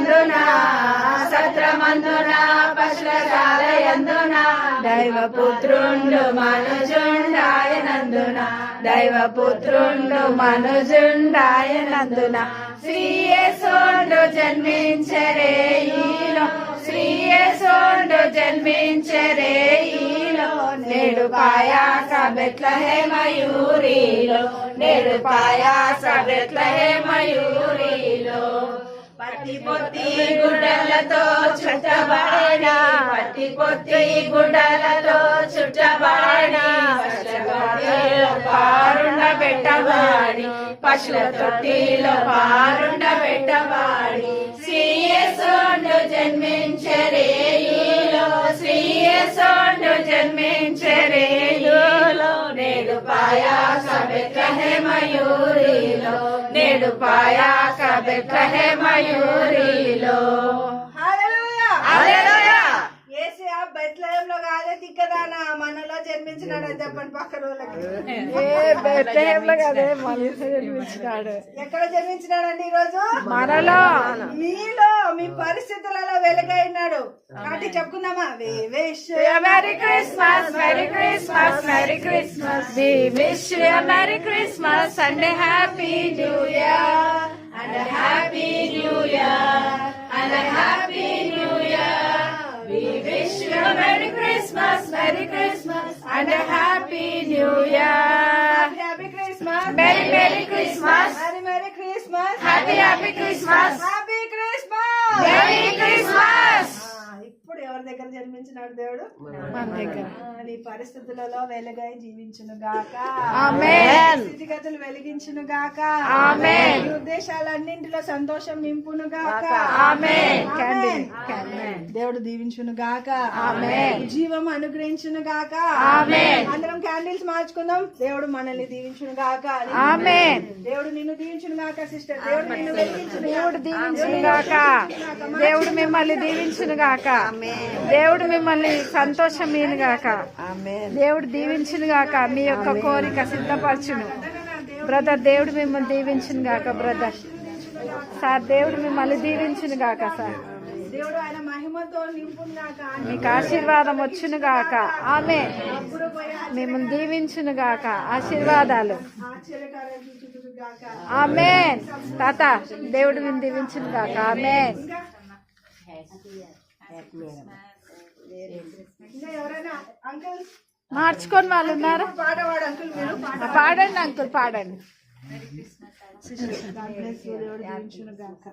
యందున సత్రమందున పశుశాల యందున దైవపుత్రుండు మనుజుండాయనందున దైవపుత్రుండు మనుజుండాయనందున శ్రీయేసుండు జన్మించరే ఈలో శ్రీయేసుండు జన్మించరే ఈలో నేడు పాయాస బెత్లెహేమయూరిలో నేడు పాయాస బెత్లెహేమయూరిలో పట్టి పొత్తి గుడ్డలతో చుట్టబడిన పట్టి పొత్తి గుడ్డలతో చుట్టబడిన పారుండ పెట్టబడి పశుల తొట్టిలో పారుండ పెట్టబడి శ్రీయేసుండు జన్మించరే ఈలో శ్రీయేసుండు జన్మించరే ఈలో నేడు పాయాస బెత్లెహేమయూరిలో నేడు పాయాస బెత్లెహేమయూరిలో. బెత్లెహేంలో కాదే తిక్కదానా మనలో జన్మించినాడు అని చెప్పండి పక్కన వాళ్ళకి. బెత్లెహేంలో కాదే మనలో జన్మించినాడు. ఎక్కడ జన్మించినాడండి ఈ రోజు? మనలో మీలో మీ పరిస్థితులలో వెలుగైనాడు కాబట్టి చెప్పుకుందామా? Merry Christmas merry Christmas merry Christmas we wish you a merry Christmas and happy new year and happy new year and happy new year. We wish you a Merry Christmas and a Happy New Year. Happy Christmas. Merry Merry Christmas. Merry Christmas. Happy Happy Christmas. Happy Christmas. Merry Christmas. ఇప్పుడు ఎవరి దగ్గర జన్మించినాడు దేవుడు? మన దగ్గర. నీ పరిస్థితులలో వెలుగై జీవించును గాక. ఆమేన్. స్థితిగతులు వెలిగించును గాక. ఆమేన్. నీ ఉద్దేశాలన్నింటిలో సంతోషం నింపును గాక. ఆమేన్. దేవుడు దీవించును గాక. ఆమేన్. జీవం అనుగ్రహించును గాక. ఆమేన్. అందరం క్యాండిల్స్ మార్చుకుందాం. దేవుడు మనల్ని దీవించును గాక. ఆమేన్. దేవుడు నిన్ను దీవించును గాక సిస్టర్. దేవుడు నిన్ను వెలిగించును. దేవుడు దీవించును గాక. దేవుడు మిమ్మల్ని దీవించును గాక. దేవుడు మిమ్మల్ని సంతోషం మీను గాక. దేవుడు దీవించును గాక. మీ యొక్క కోరిక సిద్ధపరచును బ్రదర్. దేవుడు మిమ్మల్ని దీవించును గాక బ్రదర్. సార్ దేవుడు మిమ్మల్ని దీవించును గాక సార్. దేవుడు ఆయన మహిమతో నింపును గాక. మీకు ఆశీర్వాదం వచ్చును గాక. ఆమేన్. మిమ్మల్ని దీవించును గాక. ఆశీర్వాదాలు. ఆమేన్. తాత దేవుడు మిమ్మల్ని దీవించును గాక. ఆమేన్. ఎవరైనా అంకుల్ మార్చుకొని వాళ్ళు ఉన్నారు. పాడవాడు అంకుల్ మీరు పాడండి అంకుల్ పాడండి. దేవుడు దీవించును గాక.